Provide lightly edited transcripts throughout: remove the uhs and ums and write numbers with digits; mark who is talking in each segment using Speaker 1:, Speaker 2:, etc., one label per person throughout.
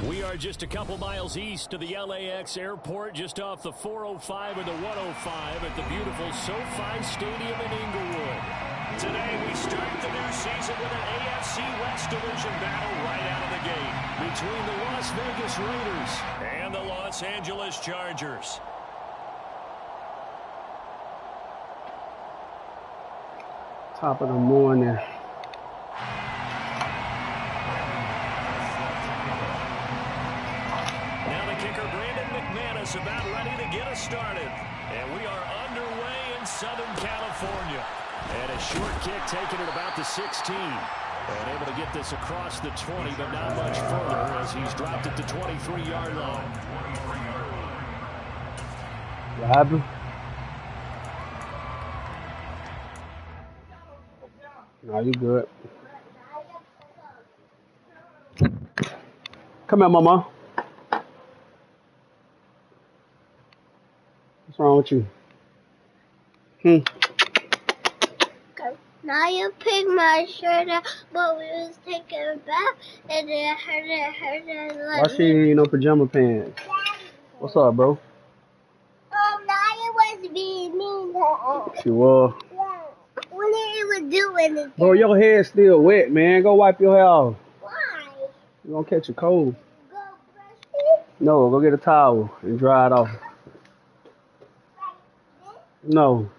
Speaker 1: We are just a couple miles east of the LAX airport, just off the 405 and the 105 at the beautiful SoFi Stadium in Inglewood. Today we start the new season with an AFC West Division battle right out of the gate between the Las Vegas Raiders and the Los Angeles Chargers.
Speaker 2: Top of the morning.
Speaker 1: About ready to get us started, and we are underway in Southern California. And a short kick taken at about the 16, and able to get this across the 20, but not much further as he's dropped it to 23-yard line.
Speaker 2: What happened? No, you good. Come here, mama. What's wrong with you?
Speaker 3: Now you pick my shirt up, but we was taking a bath, and it hurt.
Speaker 2: Why she ain't no pajama pants? What's up, bro?
Speaker 3: Naya was being mean to us.
Speaker 2: She was.
Speaker 3: Yeah. We didn't even do anything.
Speaker 2: Bro, your hair's still wet, man. Go wipe your hair off.
Speaker 3: Why?
Speaker 2: You're gonna catch a cold.
Speaker 3: Go brush it?
Speaker 2: No, go get a towel and dry it off. No.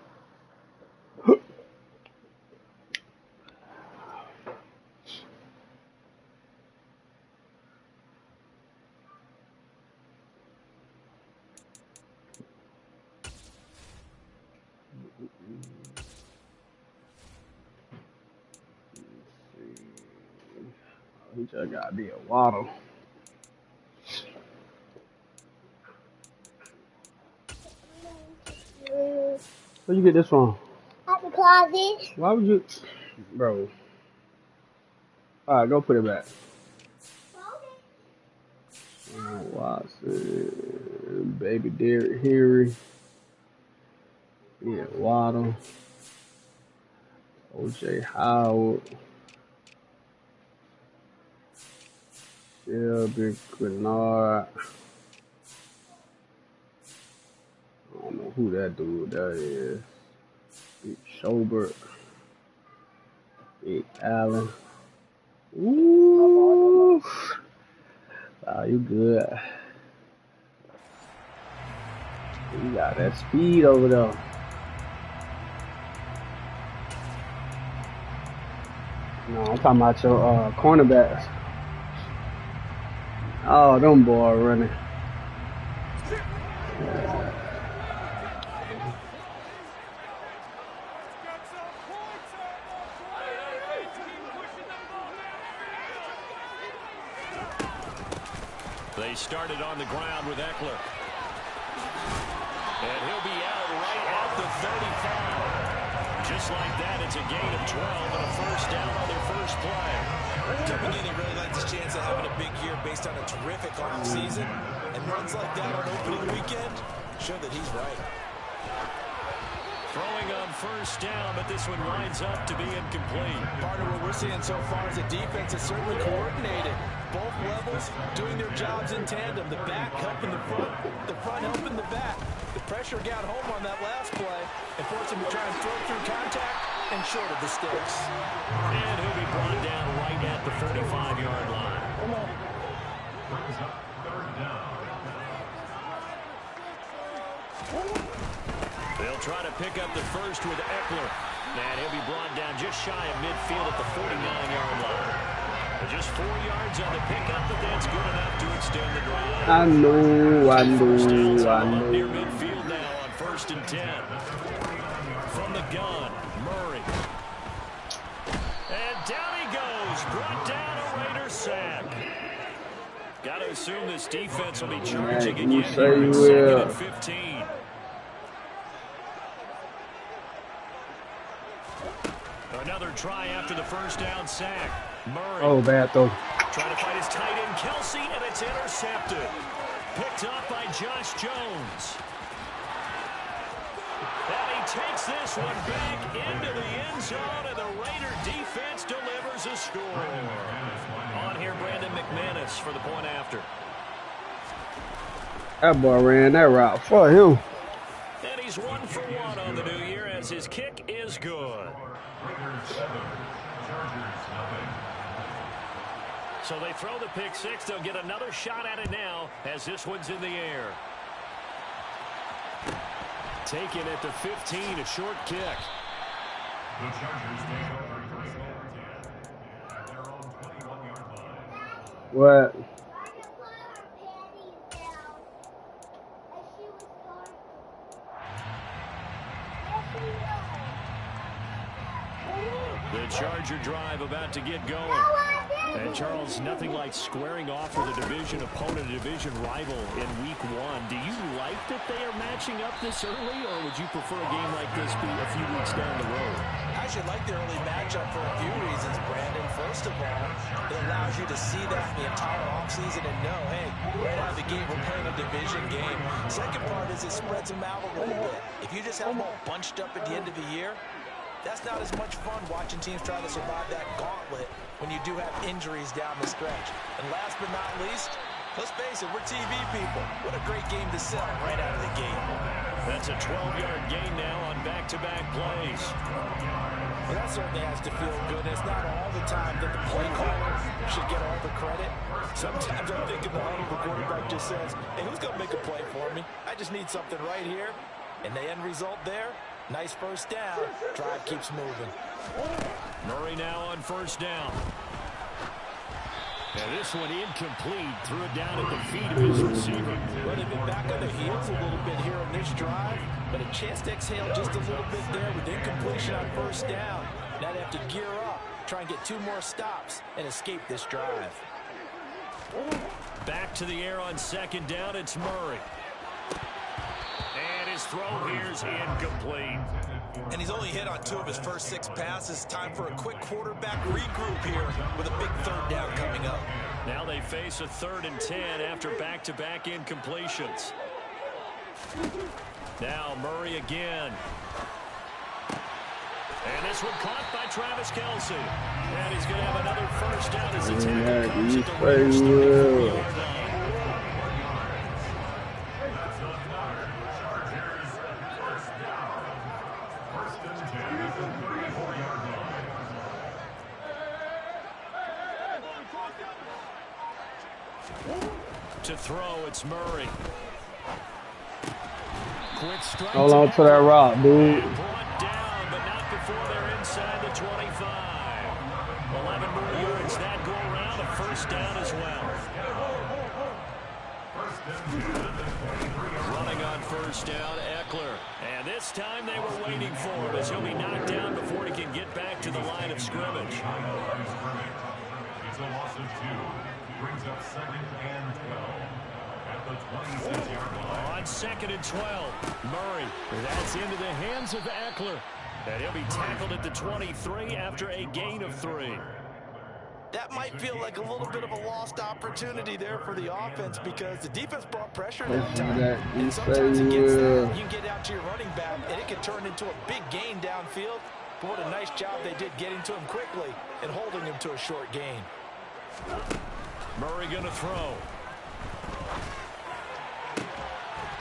Speaker 2: He just got me a waddle. Where'd you get this from?
Speaker 3: At the closet.
Speaker 2: Why would you, bro? All right, go put it back. Watson, baby Derrick Henry, yeah, Waddle, O.J. Howard, Shelby Grenard. I don't know who that dude that is. Big Schobert, Big Allen. Ooh. Oh, you good. You got that speed over there. No, I'm talking about your cornerbacks. Oh, them boys running.
Speaker 1: They started on the ground with Eckler. And he'll be out right at the 35. Just like that, it's a gain of 12 and a first down on their first play.
Speaker 4: Coming in, he really liked his chance of having a big year based on a terrific offseason. And runs like that on opening weekend show that he's right.
Speaker 1: Throwing on first down, but this one winds up to be incomplete.
Speaker 4: Partner, what we're seeing so far is the defense is certainly coordinated. Both levels doing their jobs in tandem. The back helping the front helping the back. The pressure got home on that last play and forced him to try and throw through contact and short of the sticks.
Speaker 1: And he'll be brought down right at the 45-yard line. They'll try to pick up the first with Eckler. And he'll be brought down just shy of midfield at the 49-yard line. Just 4 yards on the pickup, but that's good enough to extend the drive.
Speaker 2: I know.
Speaker 1: Near midfield now on 1st and 10. From the gun, Murray. And down he goes. Brought down a Raider sack. Got to assume this defense will be charging again here in 2nd and 15. Another try after the first down sack. Murray.
Speaker 2: Oh, bad throw.
Speaker 1: Trying to fight his tight end, Kelsey, and it's intercepted. Picked up by Josh Jones. And he takes this one back into the end zone, and the Raider defense delivers a score. On here, Brandon McManus for the point after.
Speaker 2: That boy ran that route for him.
Speaker 1: And he's 1 for 1 on the new year as his kick is good. So they throw the pick six. They'll get another shot at it now as this one's in the air. Taken at the 15, a short kick. The Chargers take over first and 10 at their own 21-yard line.
Speaker 2: What?
Speaker 1: The Charger drive about to get going. And Charles, nothing like squaring off with a division opponent, a division rival in week 1. Do you like that they are matching up this early, or would you prefer a game like this be a few weeks down the road?
Speaker 4: I should like the early matchup for a few reasons, Brandon. First of all, it allows you to see that the entire offseason and know, hey, right out of the gate, we're playing a division game. Second part is it spreads them out a little bit. If you just have them all bunched up at the end of the year, that's not as much fun watching teams try to survive that gauntlet when you do have injuries down the stretch. And last but not least, let's face it, we're TV people. What a great game to sell right out of the gate.
Speaker 1: That's a 12-yard gain now on back-to-back plays.
Speaker 4: Well, that certainly has to feel good. It's not all the time that the play caller should get all the credit. Sometimes I'm thinking the huddle, the quarterback just says, hey, who's going to make a play for me? I just need something right here. And the end result there, nice first down. Drive keeps moving.
Speaker 1: Murray now on first down. And this one incomplete. Threw it down at the feet of his receiver.
Speaker 4: Well, they've been back on the heels a little bit here on this drive, but a chance to exhale just a little bit there with incompletion on first down. Now they have to gear up, try and get 2 more stops, and escape this drive.
Speaker 1: Back to the air on second down. It's Murray. And his throw here's incomplete.
Speaker 4: And he's only hit on 2 of his first 6 passes. Time for a quick quarterback regroup here with a big third down coming up.
Speaker 1: Now they face a 3rd and 10 after back-to-back incompletions. Now Murray again. And this one caught by Travis Kelce. And he's going to have another first down as the tackle comes at the Raiders' 34-yard line. To throw, it's Murray. Quick strike.
Speaker 2: Hold on to that rock, dude.
Speaker 1: Brought down, but not before they're inside the 25. 11 more yards that go around. A first down as well. Running on first down, Eckler. And this time they were waiting for him as he'll be knocked down before he can get back to the line of scrimmage.
Speaker 5: It's a loss of 2. Brings up 2nd and 12 at the 26-yard line.
Speaker 1: On 2nd and 12, Murray. That's into the hands of Eckler. And he'll be tackled at the 23 after a gain of 3.
Speaker 4: That might feel like a little bit of a lost opportunity there for the offense because the defense brought pressure that time. And sometimes against that, you can get out to your running back, and it can turn into a big gain downfield. But what a nice job they did getting to him quickly and holding him to a short gain.
Speaker 1: Murray going to throw.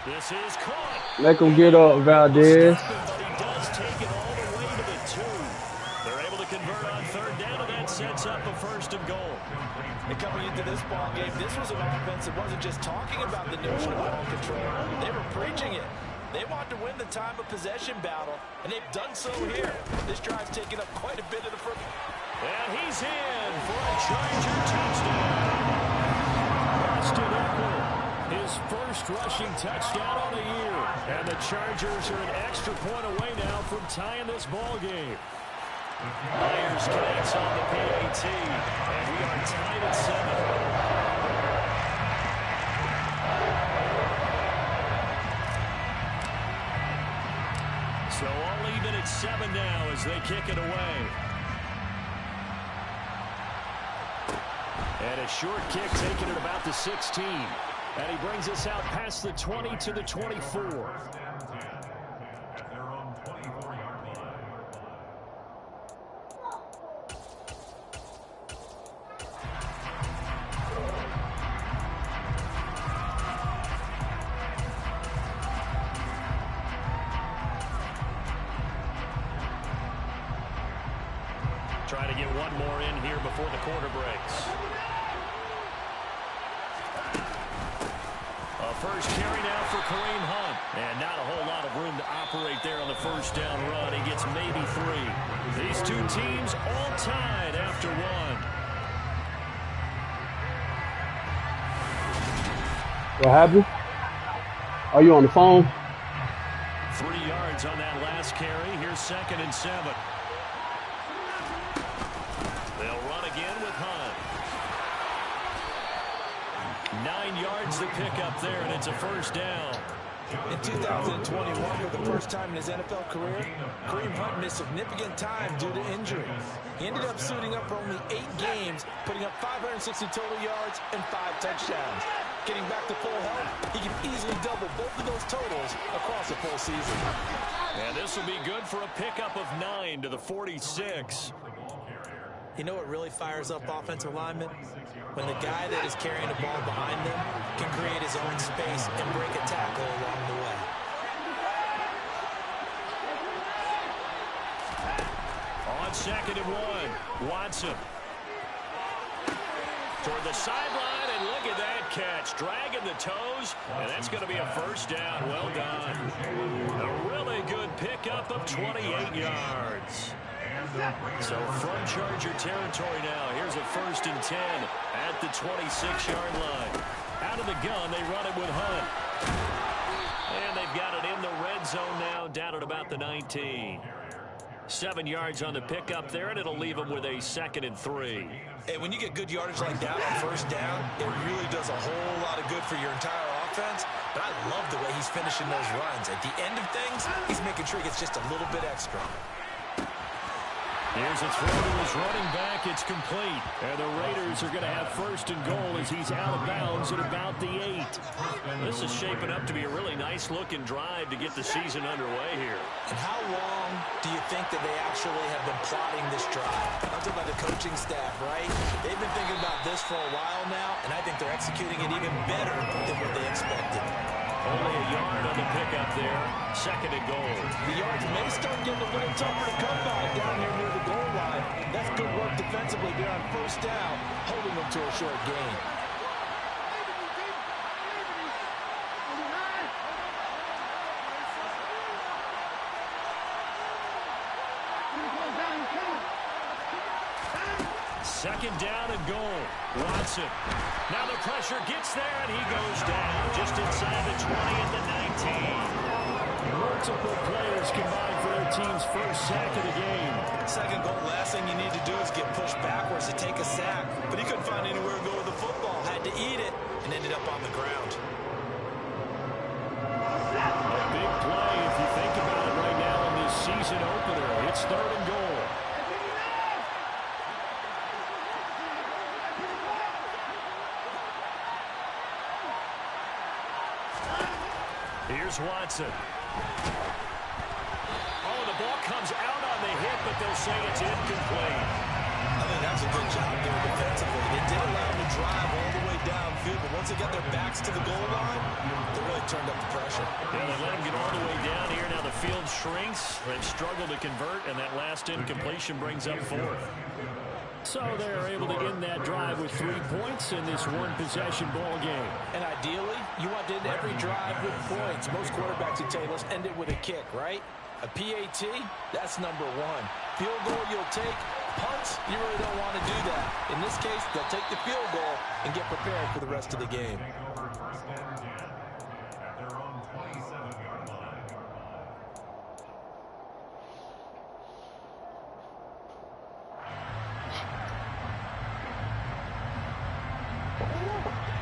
Speaker 1: This is caught.
Speaker 2: Make him get up, Valdez.
Speaker 1: But he does take it all the way to the 2. They're able to convert on 3rd down, and that sets up a 1st and goal.
Speaker 4: And coming into this ball game, this was an offense that wasn't just talking about the notion of ball control. They were preaching it. They wanted to win the time of possession battle, and they've done so here. This drive's taken up quite a bit of the first.
Speaker 1: And he's in for a Charger touchdown. Austin Eckler, his first rushing touchdown on the year. And the Chargers are an extra point away now from tying this ball game. Myers connects on the PAT, and we are tied at 7. So all even at 7 now as they kick it away. And a short kick taken at about the 16. And he brings us out past the 20 to the 24. Trying to get one more in here before the quarter breaks. A first carry now for Kareem Hunt. And not a whole lot of room to operate there on the first down run. He gets maybe 3. These two teams all tied after one.
Speaker 2: What happened? Are you on the phone?
Speaker 1: 3 yards on that last carry. Here's 2nd and 7. They'll run again with Hunt. 9 yards to pick up there, and it's a first down.
Speaker 4: In 2021, for the first time in his NFL career, Kareem Hunt missed significant time due to injury. He ended up suiting up for only 8 games, putting up 560 total yards and 5 touchdowns. Getting back to full health, he can easily double both of those totals across a full season.
Speaker 1: And this will be good for a pickup of 9 to the 46.
Speaker 4: You know what really fires up offensive linemen? When the guy that is carrying the ball behind them can create his own space and break a tackle along the way.
Speaker 1: On 2nd and 1, Watson. Toward the sideline, and look at that catch. Dragging the toes, and that's going to be a first down. Well done. A really good pickup of 28 yards. So from Charger territory now, here's a 1st and 10 at the 26-yard line. Out of the gun, they run it with Hunt. And they've got it in the red zone now, down at about the 19. 7 yards on the pickup there, and it'll leave them with a 2nd and 3.
Speaker 4: Hey, when you get good yardage like that on first down, it really does a whole lot of good for your entire offense. But I love the way he's finishing those runs. At the end of things, he's making sure he gets just a little bit extra.
Speaker 1: Here's a throw to his running back. It's complete. And the Raiders are going to have 1st and goal as he's out of bounds at about the 8. This is shaping up to be a really nice-looking drive to get the season underway here.
Speaker 4: And how long do you think that they actually have been plotting this drive? I'm talking about the coaching staff, right? They've been thinking about this for a while now, and I think they're executing it even better than what they expected.
Speaker 1: Only a yard on the pickup there. 2nd and goal.
Speaker 4: The yards may start getting a little tougher to come by down here near the goal line. That's good work defensively there on first down, holding them to a short gain.
Speaker 1: Second down and goal. Watson. Now the pressure gets there, and he goes down just inside the 20 at the 19. Multiple players combined for their team's first sack of the game.
Speaker 4: Second goal, last thing you need to do is get pushed backwards to take a sack. But he couldn't find anywhere to go with the football. Had to eat it and ended up on the ground.
Speaker 1: A big play if you think about it right now in this season opener. It's 3rd and goal. Here's Watson. Oh, the ball comes out on the hit, but they'll say it's incomplete.
Speaker 4: I think that's a good job there defensively. They did allow him to drive all the way downfield, but once they got their backs to the goal line, they really turned up the pressure.
Speaker 1: Yeah, they let him get all the way down here. Now the field shrinks. They've struggled to convert, and that last incompletion brings up 4th. So they're able to end that drive with 3 points in this one-possession ball game.
Speaker 4: And ideally, you want to end every drive with points. Most quarterbacks would tell you, let's end it with a kick, right? A PAT, that's number 1. Field goal you'll take. Punts, you really don't want to do that. In this case, they'll take the field goal and get prepared for the rest of the game.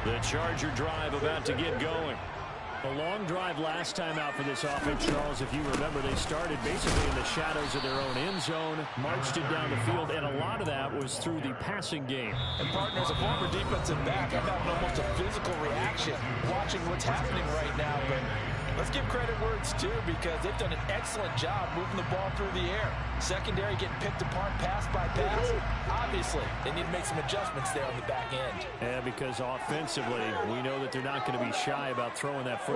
Speaker 1: The Charger drive about to get going. A long drive last time out for this offense, Charles. If you remember, they started basically in the shadows of their own end zone, marched it down the field, and a lot of that was through the passing game.
Speaker 4: And partners, a former defensive back, I'm having almost a physical reaction watching what's happening right now. But let's give credit where it's due, because they've done an excellent job moving the ball through the air. Secondary getting picked apart pass by pass. Obviously, they need to make some adjustments there on the back end.
Speaker 1: Yeah, because offensively, we know that they're not going to be shy about throwing that football.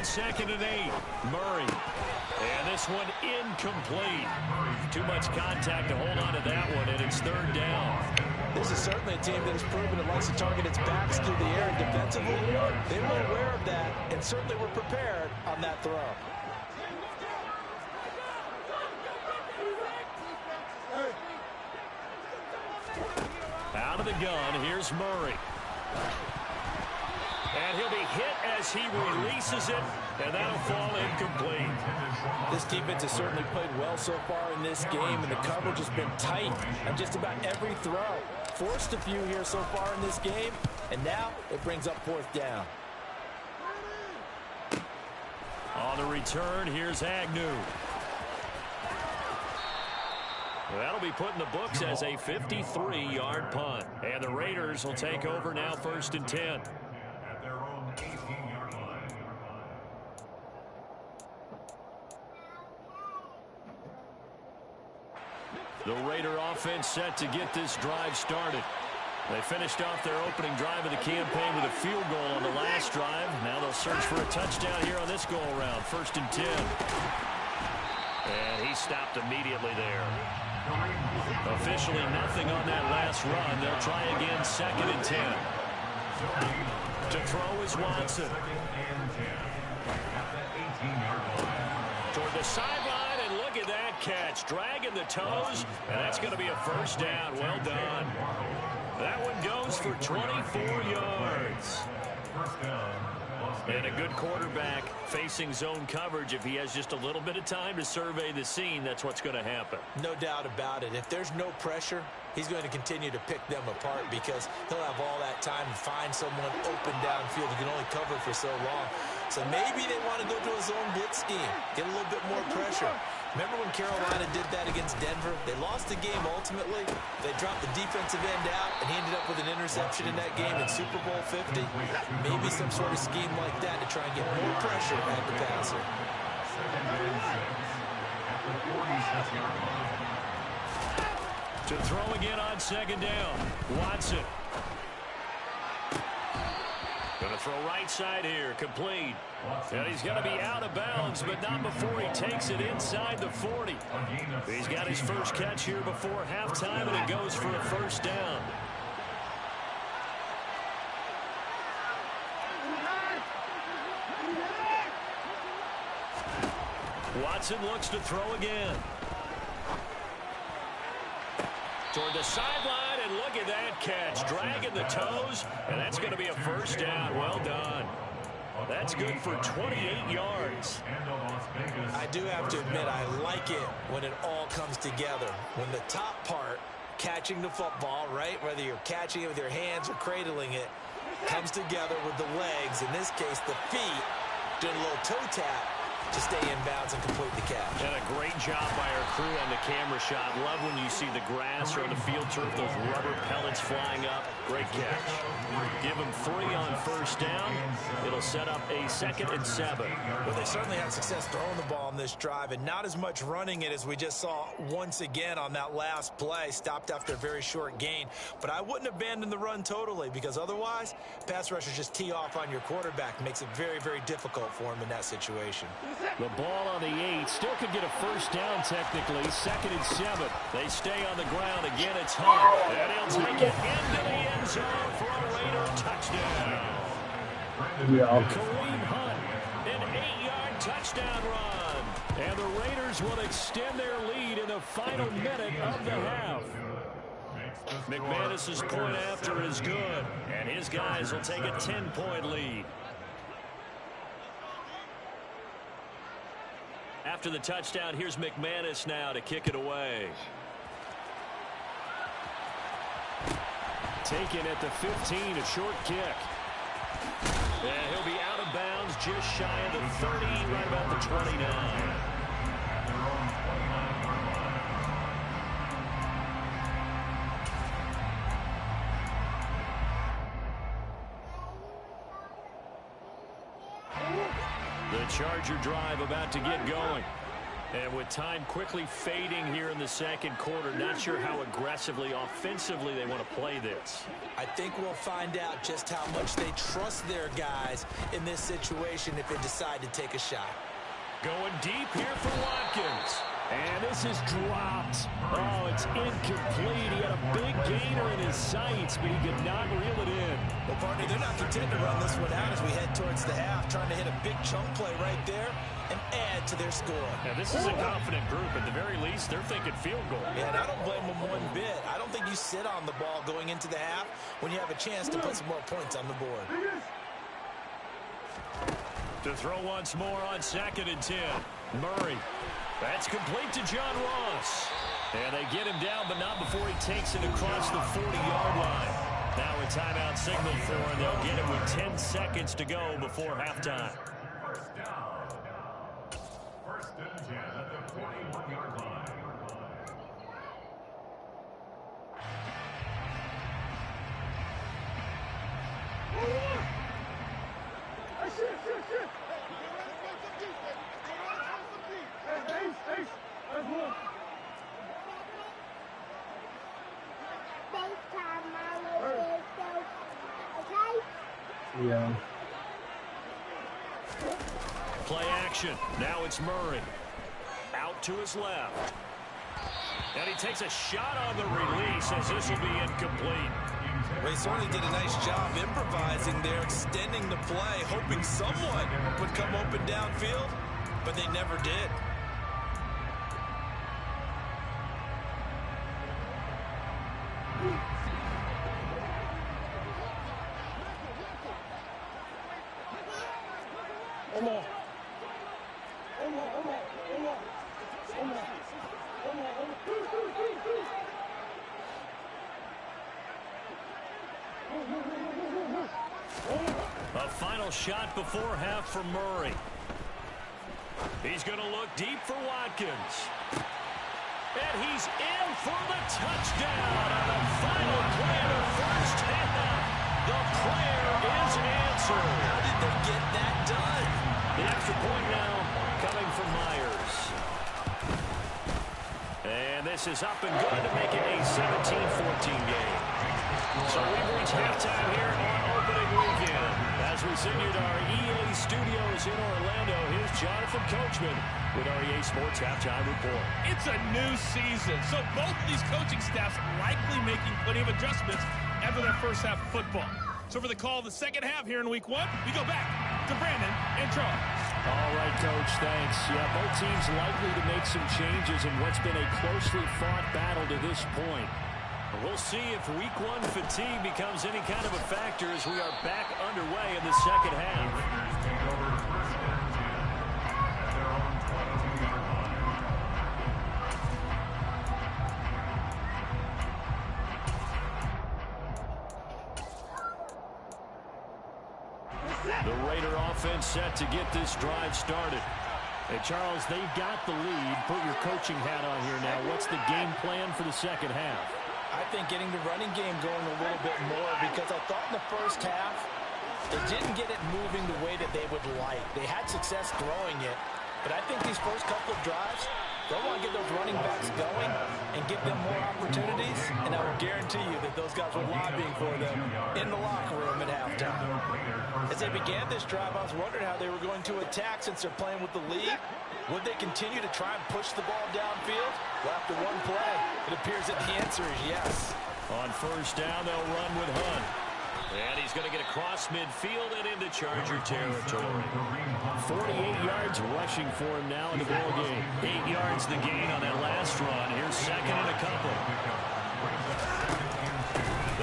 Speaker 1: on 2nd and 8. Murray. And this one incomplete. Too much contact to hold on to that one, and it's 3rd down.
Speaker 4: This is certainly a team that has proven it likes to target its backs through the air, and defensively, they were aware of that and certainly were prepared on that throw.
Speaker 1: Out of the gun, here's Murray. And he'll be hit as he releases it, and that'll fall incomplete.
Speaker 4: This defense has certainly played well so far in this game, and the coverage has been tight on just about every throw. Forced a few here so far in this game, and now it brings up 4th down.
Speaker 1: On the return, here's Agnew. That'll be put in the books as a 53-yard punt. And the Raiders will take over now 1st and 10.
Speaker 5: At their own 18-yard line.
Speaker 1: The Raider offense set to get this drive started. They finished off their opening drive of the campaign with a field goal on the last drive. Now they'll search for a touchdown here on this go-around. 1st and 10. And he stopped immediately there. Officially nothing on that last run. They'll try again 2nd and 10. To throw is Watson. Toward the sideline, and look at that catch. Dragging the toes, and that's going to be a 1st down. Well done. That one goes for 24 yards. And a good quarterback facing zone coverage. If he has just a little bit of time to survey the scene, that's what's going to happen.
Speaker 4: No doubt about it. If there's no pressure, he's going to continue to pick them apart because he'll have all that time to find someone open downfield who can only cover for so long. So maybe they want to go to a zone blitz scheme, get a little bit more pressure. Remember when Carolina did that against Denver? They lost the game ultimately. They dropped the defensive end out, and he ended up with an interception in that game in Super Bowl 50. Maybe some sort of scheme like that to try and get more pressure at the passer.
Speaker 1: To throw again on 2nd down. Watson. Going to throw right side here. Complete. And he's going to be out of bounds, but not before he takes it inside the 40. He's got his first catch here before halftime, and it goes for a 1st down. Watson looks to throw again. Toward the sideline, and look at that catch. Dragging the toes, and that's going to be a 1st down. Well done. That's good for 28 yards.
Speaker 4: I do have to admit, I like it when it all comes together. When the top part, catching the football, right, whether you're catching it with your hands or cradling it, comes together with the legs, in this case the feet, doing a little toe tap to stay in bounds and complete the catch.
Speaker 1: And a great job by our crew on the camera shot. Love when you see the grass or on the field turf, those rubber pellets flying up. Great catch. Give them 3 on 1st down. It'll set up a 2nd and 7.
Speaker 4: Well, they certainly had success throwing the ball on this drive, and not as much running it as we just saw once again on that last play. Stopped after a very short gain. But I wouldn't abandon the run totally, because otherwise, pass rushers just tee off on your quarterback. Makes it very, very difficult for him in that situation.
Speaker 1: The ball on the 8. Still could get a 1st down technically. 2nd and 7. They stay on the ground. Again, it's Hunt. And he'll take it into the end zone for a Raider touchdown. Kareem Hunt, an 8-yard touchdown run. And the Raiders will extend their lead in the final minute of the half. McManus's point after is good. And his guys will take a 10-point lead. After the touchdown, here's McManus now to kick it away. Taken at the 15, a short kick. And he'll be out of bounds just shy of the 30, right about the 29. The Charger drive about to get going. And with time quickly fading here in the second quarter, not sure how aggressively, offensively they want to play this.
Speaker 4: I think we'll find out just how much they trust their guys in this situation if they decide to take a shot.
Speaker 1: Going deep here for Watkins. And this is dropped. Oh, it's incomplete. He had a big gainer in his sights, but he could not reel it in.
Speaker 4: Well, partner, they're not content to run this one out as we head towards the half, trying to hit a big chunk play right there and add to their score.
Speaker 1: Now, this is a confident group. At the very least, they're thinking field goal.
Speaker 4: Yeah, and I don't blame them one bit. I don't think you sit on the ball going into the half when you have a chance to put some more points on the board.
Speaker 1: To throw once more on 2nd and 10. Murray. That's complete to John Ross. And they get him down, but not before he takes it across the 40-yard line. Now a timeout signal for him. They'll get it with 10 seconds to go before halftime.
Speaker 5: First down. First and 10 at the 21-yard line.
Speaker 2: Yeah.
Speaker 1: Play action. Now it's Murray. Out to his left. And he takes a shot on the release as this will be incomplete.
Speaker 4: Well, he certainly did a nice job improvising there, extending the play, hoping someone would come open downfield, but they never did.
Speaker 1: A final shot before half for Murray. He's going to look deep for Watkins. And he's in for the touchdown on the final play of the first half. The prayer is answered.
Speaker 4: How did they get that done?
Speaker 1: The extra point now coming from Myers. And this is up and good to make it a 17-14 game. So we've reached halftime here on opening weekend. As we send you to our EA studios in Orlando, here's Jonathan Coachman with our EA Sports Halftime Report.
Speaker 6: It's a new season, so both of these coaching staffs likely making plenty of adjustments after their first half of football. So for the call of the second half here in week one, we go back to Brandon and Charles.
Speaker 1: All right, Coach, thanks. Yeah, both teams likely to make some changes in what's been a closely fought battle to this point. We'll see if week one fatigue becomes any kind of a factor as we are back underway in the second half.
Speaker 5: Raiders take over first and 10 at their own 22-yard line.
Speaker 1: The Raider offense set to get this drive started. Hey, Charles, they've got the lead. Put your coaching hat on here now. What's the game plan for the second half?
Speaker 4: I think getting the running game going a little bit more, because I thought in the first half they didn't get it moving the way that they would like. They had success throwing it, but I think these first couple of drives, they want to get those running backs going and give them more opportunities, and I will guarantee you that those guys were lobbying for them in the locker room at halftime. As they began this drive, I was wondering how they were going to attack since they're playing with the lead. Would they continue to try and push the ball downfield? Well, after one play, it appears that the answer is yes.
Speaker 1: On first down, they'll run with Hunt. And he's going to get across midfield and into Charger territory. 48 yards rushing for him now in the ball game. 8 yards the gain on that last run. Here's second and a couple.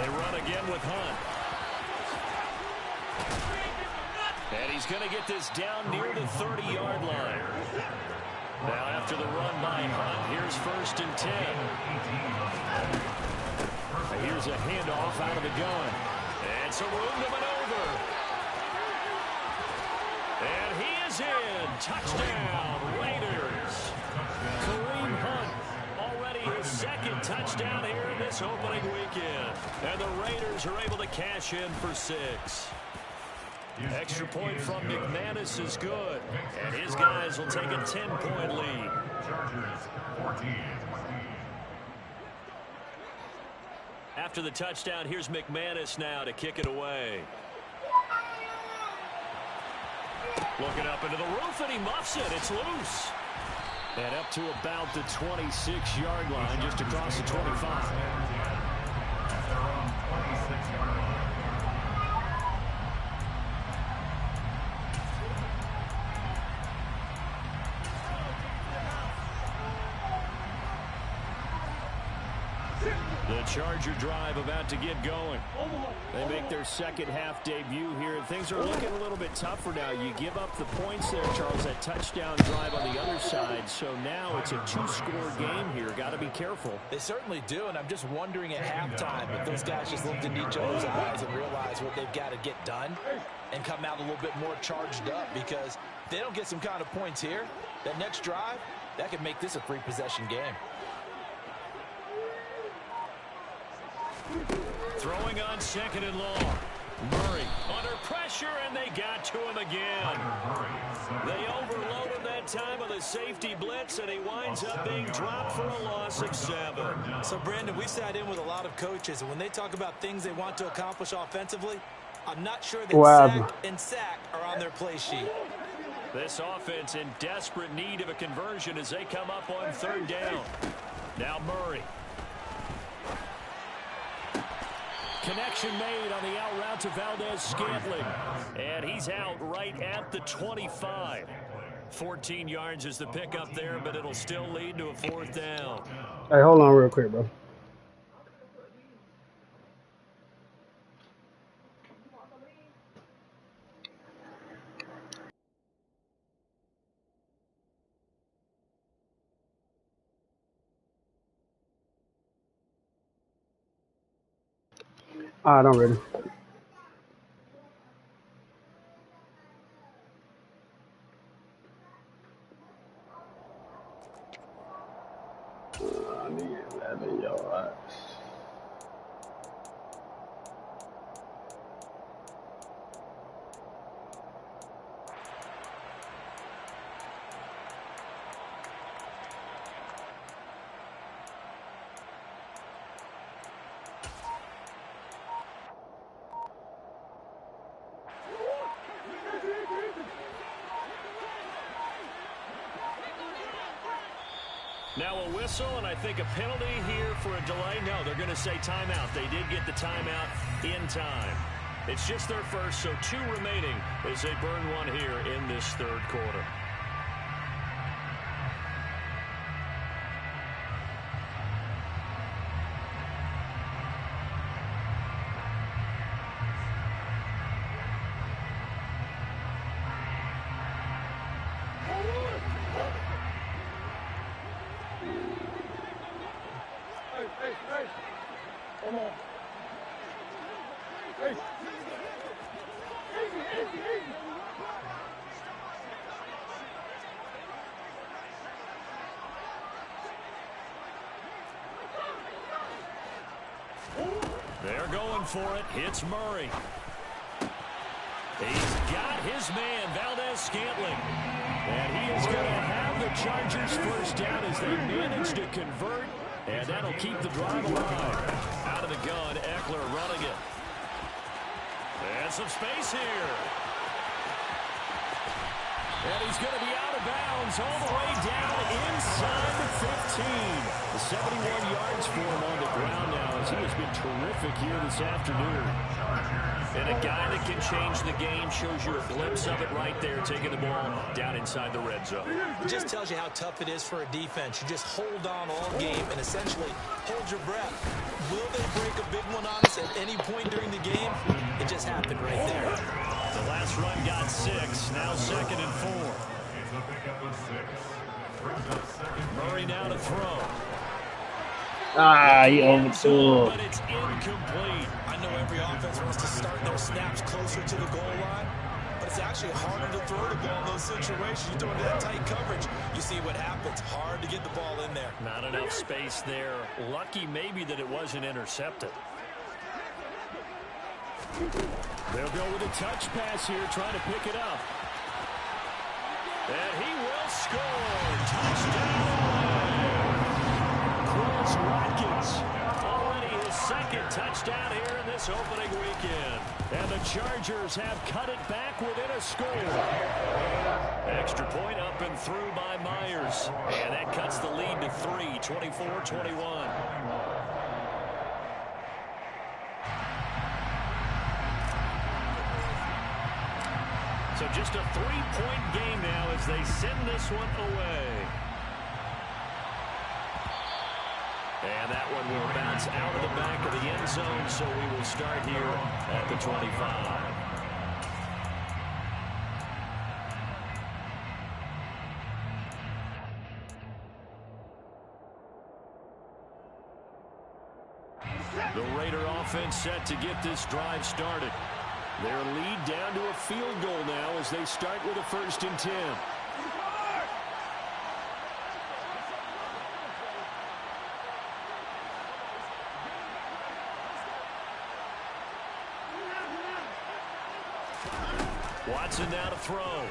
Speaker 1: They run again with Hunt. And he's going to get this down near the 30-yard line. Now after the run by Hunt, here's first and 10. Here's a handoff out of the gun. And some room to maneuver. And he is in. Touchdown, Raiders. Kareem Hunt, already his second touchdown here in this opening weekend. And the Raiders are able to cash in for 6. Extra point from McManus is good. And his guys will take a 10-point lead.
Speaker 5: Chargers 14.
Speaker 1: After the touchdown, here's McManus now to kick it away. Looking up into the roof, and he muffs it. It's loose. And up to about the 26-yard line, just across the 25.
Speaker 5: At their own 26-yard line.
Speaker 1: The Charger drive about to get going. They make their second half debut here, and things are looking a little bit tougher now. You give up the points there, Charles, that touchdown drive on the other side. So now it's a two-score game here. Got to be careful.
Speaker 4: They certainly do, and I'm just wondering at halftime if those guys just looked into each other's eyes and realize what they've got to get done and come out a little bit more charged up, because if they don't get some kind of points here, that next drive, that could make this a three-possession game.
Speaker 1: Throwing on second and long. Murray under pressure, and they got to him again. They overload him that time with a safety blitz, and he winds up being dropped for a loss of 7.
Speaker 4: So, Brandon, we sat in with a lot of coaches, and when they talk about things they want to accomplish offensively, I'm not sure that sack are on their play sheet.
Speaker 1: This offense in desperate need of a conversion as they come up on third down. Now Murray. Connection made on the out route to Valdez-Scantling. And he's out right at the 25. 14 yards is the pickup there, but it'll still lead to a fourth down.
Speaker 2: Hey, hold on real quick, bro. All right, I'm ready. I need 11 yards.
Speaker 1: Now a whistle, and I think a penalty here for a delay. No, they're going to say timeout. They did get the timeout in time. It's just their first, so 2 remaining as they burn one here in this third quarter. They're going for it. Hits Murray. He's got his man, Valdez-Scantling. And he is going to have the Chargers first down as they manage to convert. And that'll keep the drive alive. Out of the gun, Eckler running it. And some space here. And he's going to be out of bounds all the way down inside the 15. The 71 yards for him on the ground now as he has been terrific here this afternoon. And a guy that can change the game, shows you a glimpse of it right there, taking the ball down inside the red zone.
Speaker 4: It just tells you how tough it is for a defense. You just hold on all game and essentially hold your breath. Will they break a big one on us at any point during the game? It just happened right there.
Speaker 1: The last run got 6, now 2nd and 4.
Speaker 5: It's a pickup of 6.
Speaker 1: Murray now to throw.
Speaker 2: He overthrew.
Speaker 1: But it's incomplete.
Speaker 4: I know every offense wants to start their snaps closer to the goal line, but it's actually harder to throw the ball in those situations. You throw into that tight coverage, you see what happens. Hard to get the ball in there.
Speaker 1: Not enough space there. Lucky maybe that it wasn't intercepted. They'll go with a touch pass here, trying to pick it up. And he will score. Touchdown. Chris Watkins. Already his second touchdown here in this opening weekend. And the Chargers have cut it back within a score. Extra point up and through by Myers. And that cuts the lead to 3, 24-21. So just a 3-point game now as they send this one away. And that one will bounce out of the back of the end zone, so we will start here at the 25. The Raider offense set to get this drive started. Their lead down to a field goal now as they start with a 1st and 10. Watson now to throw.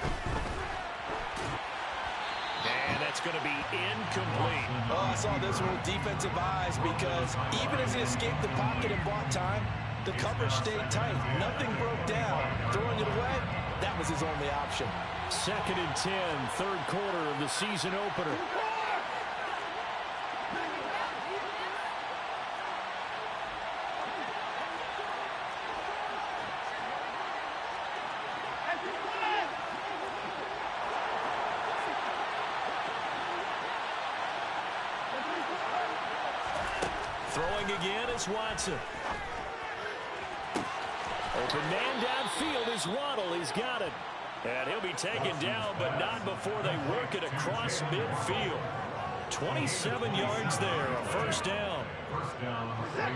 Speaker 1: And that's going to be incomplete.
Speaker 4: Oh, I saw this one with defensive eyes because even as he escaped the pocket and bought time, the coverage stayed tight. Nothing broke down. Throwing it away, that was his only option.
Speaker 1: 2nd and 10, 3rd quarter of the season opener. Throwing again is Watson. Open man downfield is Waddle. He's got it. And he'll be taken down, but not before they work it across midfield. 27 yards there, a 1st down.
Speaker 5: First down, Raiders.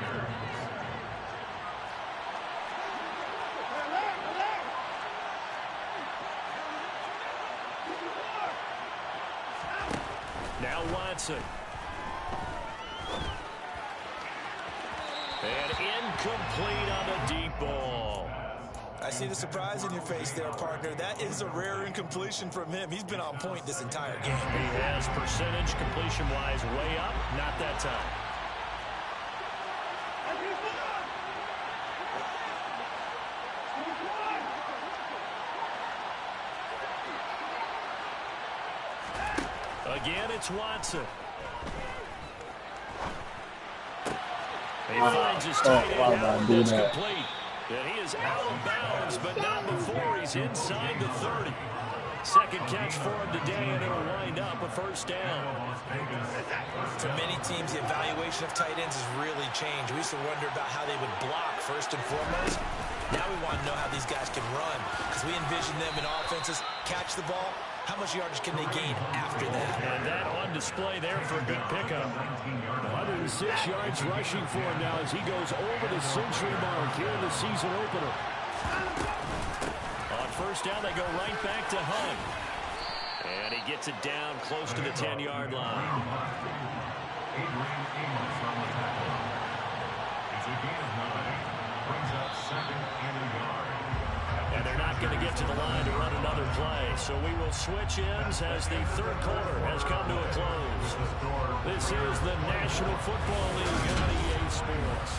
Speaker 1: Now Watson. And incomplete on the deep ball.
Speaker 4: I see the surprise in your face there, partner. That is a rare incompletion from him. He's been on point this entire game.
Speaker 1: He has percentage completion-wise way up. Not that time. Again, it's Watson. He finds his tight end out, that's complete. And he is out of bounds, but not before he's inside the 30. Second catch for him today, and it'll wind up a 1st down.
Speaker 4: For many teams, the evaluation of tight ends has really changed. We used to wonder about how they would block first and foremost. Now we want to know how these guys can run, because we envision them in offenses catch the ball. How much yardage can they gain after that?
Speaker 1: And that on display there for a good pickup. 106 yards rushing for him now as he goes over the century mark here in the season opener. On 1st down, they go right back to Hunt. And he gets it down close to the 10-yard line. And they're not going to get to the line to run another play. So we will switch ends as the 3rd quarter has come to a close. This is the National Football League on EA Sports.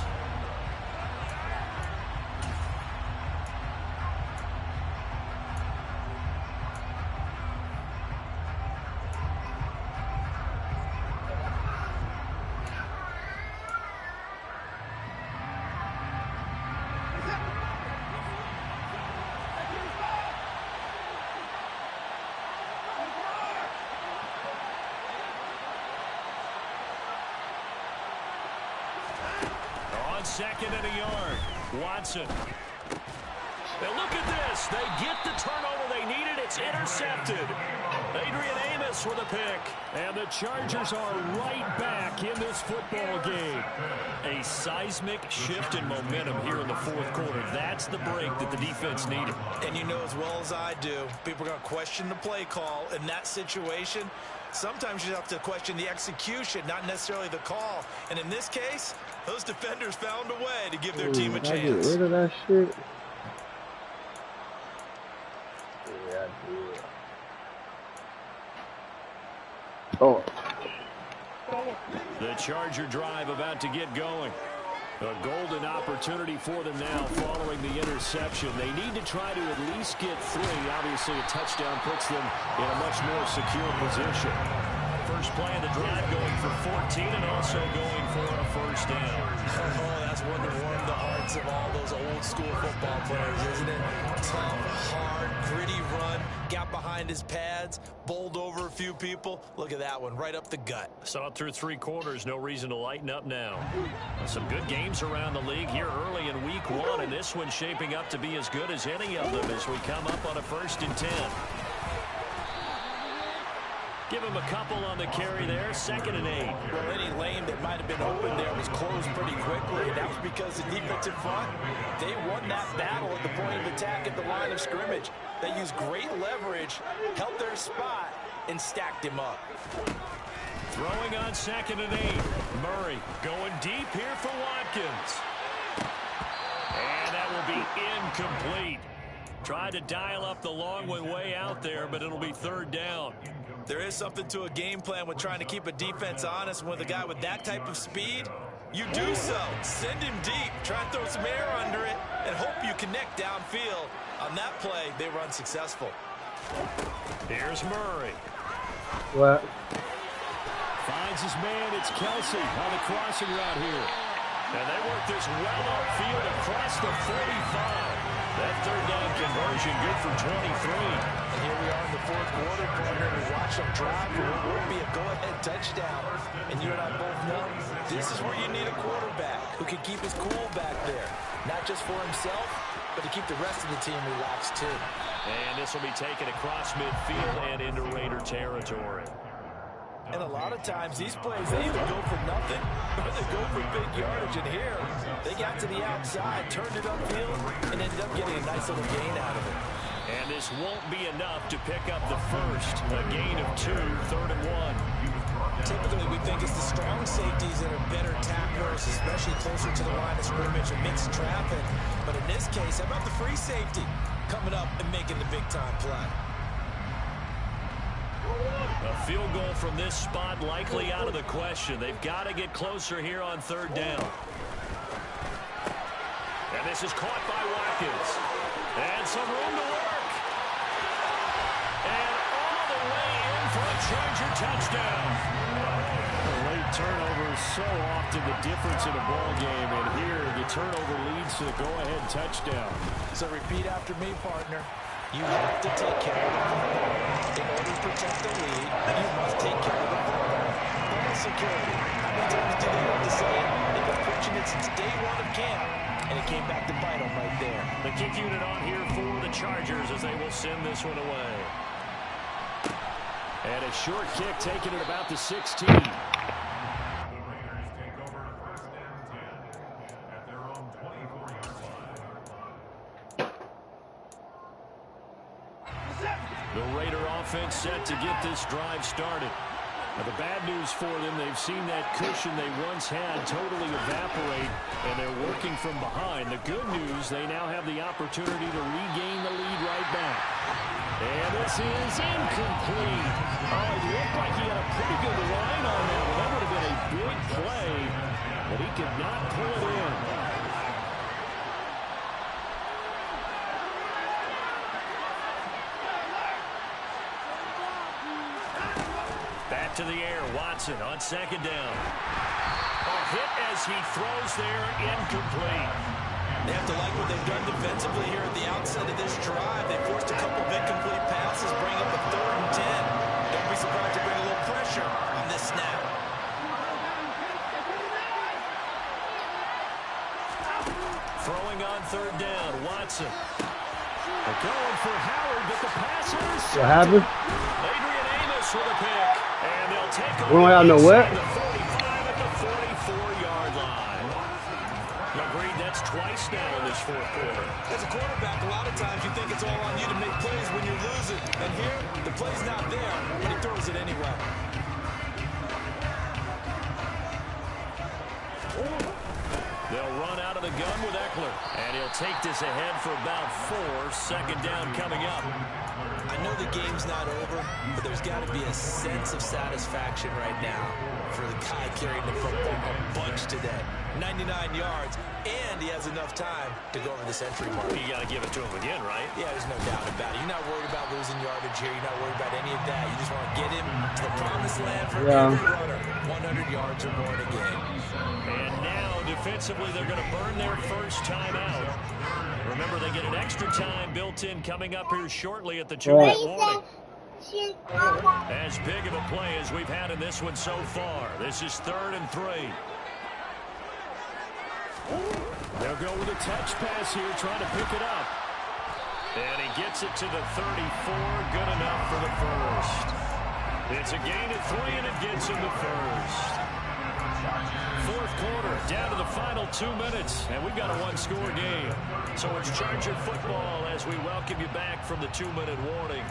Speaker 1: On 2nd and a yard, Watson. And look at this. They get the turnover they needed. It's intercepted. Adrian Amos with a pick. And the Chargers are right back in this football game. A seismic shift in momentum here in the fourth quarter. That's the break that the defense needed.
Speaker 4: And you know as well as I do, people are going to question the play call in that situation. Sometimes you have to question the execution, not necessarily the call. And in this case, those defenders found a way to give their team a chance.
Speaker 2: Get rid of that shit. Yeah, I did. Oh.
Speaker 1: The Charger drive about to get going. A golden opportunity for them now following the interception. They need to try to at least get 3. Obviously, a touchdown puts them in a much more secure position. First play of the drive going for 14 and also going for a first down.
Speaker 4: Oh, that's one to warm the hearts of all those old school football players, isn't it? Tough, hard, gritty run, got behind his pads, bowled over a few people. Look at that one, right up the gut.
Speaker 1: Saw it through 3 quarters, no reason to lighten up now. Some good games around the league here early in week 1, and this one's shaping up to be as good as any of them as we come up on a 1st and 10. Give him a couple on the carry there, 2nd and 8.
Speaker 4: Well, any lane that might have been open there was closed pretty quickly, and that was because the defensive front, they won that battle at the point of attack at the line of scrimmage. They used great leverage, held their spot, and stacked him up.
Speaker 1: Throwing on 2nd and 8. Murray going deep here for Watkins. And that will be incomplete. Tried to dial up the long one way out there, but it'll be 3rd down.
Speaker 4: There is something to a game plan with trying to keep a defense honest. With a guy with that type of speed, you do so. Send him deep. Try and throw some air under it and hope you connect downfield. On that play, they were unsuccessful.
Speaker 1: Here's Murray.
Speaker 2: What?
Speaker 1: Finds his man. It's Kelsey on the crossing route here. And they work this well upfield across the 45. That 3rd down conversion good for 23.
Speaker 4: And here we are in the 4th quarter, partner. We watch them drive for what would be a go-ahead touchdown. And you and I both know this is where you need a quarterback who can keep his cool back there. Not just for himself, but to keep the rest of the team relaxed too.
Speaker 1: And this will be taken across midfield and into Raider territory.
Speaker 4: And a lot of times these plays, they either go for nothing or they go for big yardage. And here, they got to the outside, turned it upfield, and ended up getting a nice little gain out of it.
Speaker 1: And this won't be enough to pick up the first. A gain of 2, 3rd and 1.
Speaker 4: Typically, we think it's the strong safeties that are better tacklers, especially closer to the line of scrimmage amidst traffic. But in this case, how about the free safety coming up and making the big-time play?
Speaker 1: A field goal from this spot likely out of the question. They've got to get closer here on 3rd down. And this is caught by Watkins. And some room to work. And all the way in for a Charger touchdown. A late turnover is so often the difference in a ball game. And here the turnover leads to the go-ahead touchdown.
Speaker 4: So repeat after me, partner. You have to take care of the football. In order to protect the lead, you must take care of the football. Ball security. How many times do they have to say it? They've been preaching it since day 1 of camp, and it came back to bite them right there.
Speaker 1: The kick unit on here for the Chargers as they will send this one away. And a short kick taken at about the 16. The Raider offense set to get this drive started. Now, the bad news for them, they've seen that cushion they once had totally evaporate, and they're working from behind. The good news, they now have the opportunity to regain the lead right back. And this is incomplete. Oh, it looked like he had a pretty good line on that one. That would have been a big play, but he could not pull it in. Back to the air, Watson on 2nd down. A hit as he throws there, incomplete.
Speaker 4: They have to like what they've done defensively here at the outset of this drive. They forced a couple of incomplete passes, bring up a 3rd and 10. Don't be surprised to bring a little pressure on this snap.
Speaker 1: Throwing on 3rd down, Watson. They're going for Howard, but the pass intercepted.
Speaker 2: What happened?
Speaker 1: Adrian Amos with a pick. And they'll take
Speaker 2: We don't have no what?
Speaker 1: the 45 at the 44-yard line. Agreed, that's twice now in this fourth quarter.
Speaker 4: As a quarterback, a lot of times you think it's all on you to make plays when you're losing. And here, the play's not there, but he throws it anyway.
Speaker 1: They'll run out of the gun with Eckler. And he'll take this ahead for about 4. Second down coming up.
Speaker 4: I know the game's not over, but there's got to be a sense of satisfaction right now for the guy carrying the football a bunch today. 99 yards, and he has enough time to go over the century mark.
Speaker 1: You got to give it to him again, right?
Speaker 4: Yeah, there's no doubt about it. You're not worried about losing yardage here. You're not worried about any of that. You just want to get him to the promised land for every runner. 100 yards or more in a game.
Speaker 1: And now, defensively, they're going to burn their first time out. Remember, they get an extra time built in coming up here shortly at the 2-minute warning. As big of a play as we've had in this one so far. This is 3rd and 3. They'll go with a touch pass here, trying to pick it up. And he gets it to the 34. Good enough for the first. It's a gain of 3, and it gets him the first. Fourth quarter, down to the final 2 minutes, and we've got a one-score game. So it's Charger football as we welcome you back from the 2-minute warning.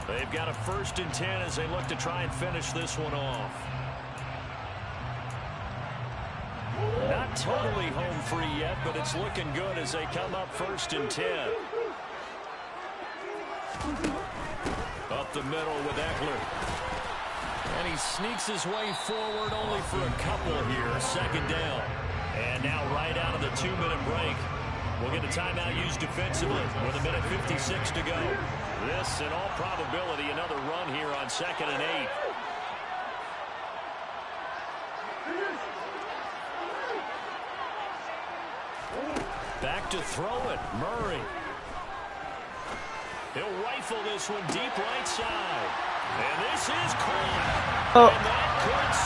Speaker 1: They've got a 1st and 10 as they look to try and finish this one off. Not totally home free yet, but it's looking good as they come up 1st and 10. Up the middle with Eckler. And he sneaks his way forward only for a couple here. 2nd down. And now right out of the 2-minute break, we'll get a timeout used defensively with 1:56 to go. This, in all probability, another run here on 2nd and 8. Back to throw it. Murray. He'll rifle this one deep right side. And this is caught.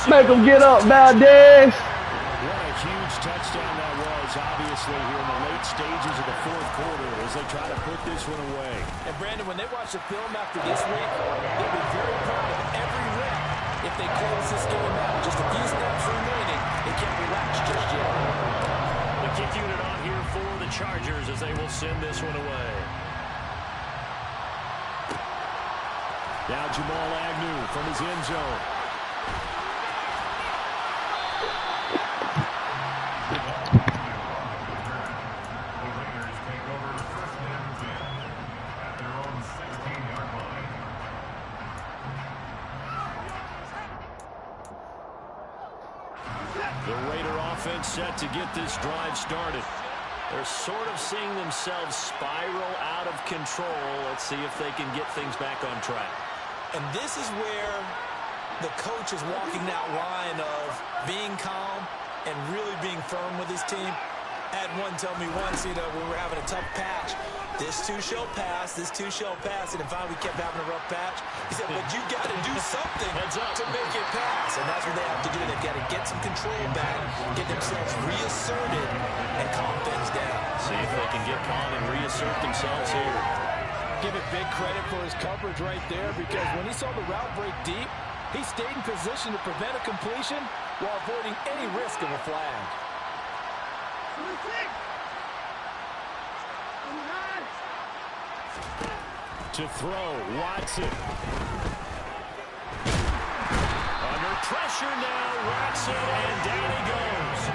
Speaker 2: Make him get up, Valdez.
Speaker 1: What a huge touchdown that was, obviously, here in the late stages of the fourth quarter as they try to put this one away.
Speaker 4: And, Brandon, when they watch the film after this week, they'll be very proud of every rep. If they close this game out, just a few snaps remaining, they can't relax just yet.
Speaker 1: The kick unit on here for the Chargers as they will send this one away. Now Jamal Agnew from his end zone.
Speaker 5: The Raiders take over 1st and 10 at their own 16-yard line.
Speaker 1: The Raider offense set to get this drive started. They're sort of seeing themselves spiral out of control. Let's see if they can get things back on track.
Speaker 4: And this is where the coach is walking that line of being calm and really being firm with his team. I had one tell me once, when we were having a tough patch, this too shall pass, this too shall pass. And finally we kept having a rough patch. He said, but you got to do something to make it pass. And that's what they have to do. They've got to get some control back, get themselves reasserted, and calm things down.
Speaker 1: See if they can get calm and reassert themselves here.
Speaker 7: Give it big credit for his coverage right there, because when he saw the route break deep, he stayed in position to prevent a completion while avoiding any risk of a flag.
Speaker 1: To throw, Watson. Under pressure now, Watson, and down he goes.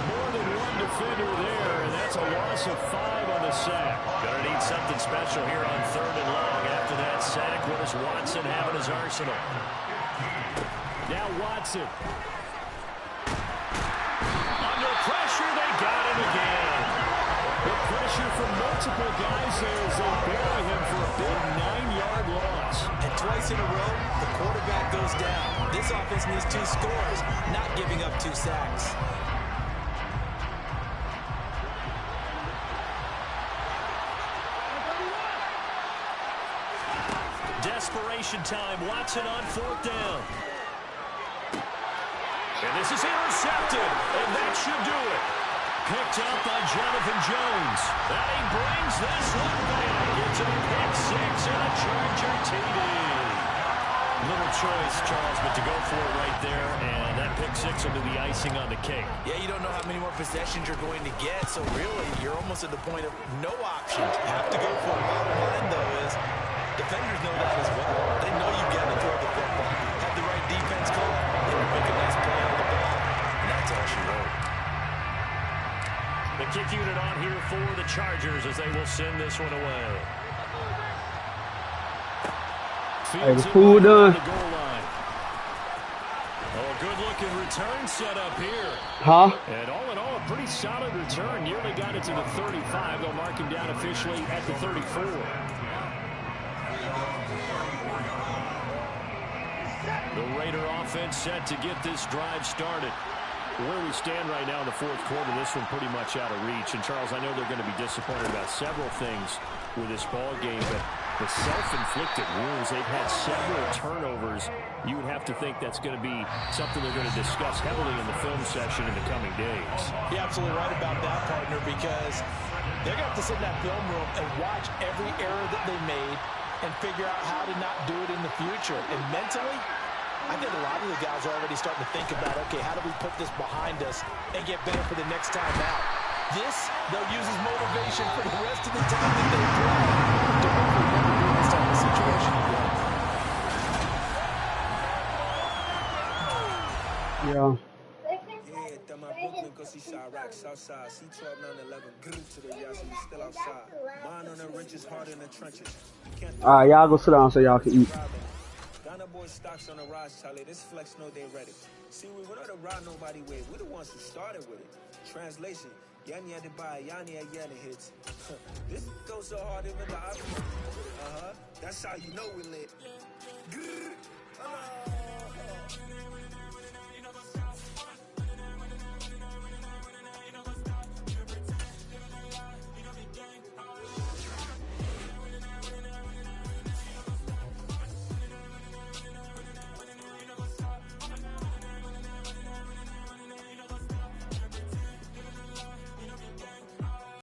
Speaker 1: More than one defender there, and that's a loss of 5 on the sack. Gonna need something special here on 3rd and long. After that sack, what does Watson have in his arsenal? Now Watson. Under pressure, they got him again. The pressure from multiple guys there as they bury him for a big 9-yard loss.
Speaker 4: And twice in a row, the quarterback goes down. This offense needs 2 scores, not giving up 2 sacks.
Speaker 1: Desperation time. Watson on 4th down. And this is intercepted. And that should do it. Picked up by Jonathan Jones. And he brings this one back. It's a pick six and a Charger TD. Little choice, Charles, but to go for it right there, and that pick six will be the icing on the cake.
Speaker 4: Yeah, you don't know how many more possessions you're going to get, so really, you're almost at the point of no option. Have to go for it. Bottom line, though, is defenders know that as well. They know you've got to throw the football. Have the right defense call, and you make a nice play on the ball, and that's all she wrote.
Speaker 1: The kick unit on here for the Chargers as they will send this one away.
Speaker 2: Hey, the fool done.
Speaker 1: Oh, good-looking return set up here.
Speaker 2: Huh?
Speaker 1: And all in all, a pretty solid return. Nearly got it to the 35. They'll mark him down officially at the 34. The Raider offense set to get this drive started. Where we stand right now in the fourth quarter, this one pretty much out of reach. And, Charles, I know they're going to be disappointed about several things with this ball game, but the self-inflicted wounds, they've had several turnovers. You would have to think that's going to be something they're going to discuss heavily in the film session in the coming days.
Speaker 4: You're absolutely right about that, partner, because they're going to have to sit in that film room and watch every error that they made and figure out how to not do it in the future. And mentally, I think a lot of the guys are already starting to think about, okay, how do we put this behind us and get better for the next time out? This, they'll use as motivation for the rest of the time that they play to hopefully never be in this type of situation again.
Speaker 2: Yeah. Alright, y'all go sit down so y'all can eat.
Speaker 8: Ghana boy stocks on the rise, Charlie. This flex know they ready. See, we don't ride nobody with. We the ones who started with it. Translation: Yanni had to buy, Yanni had Yanni hits. This goes so hard even the option. That's how you know we lit.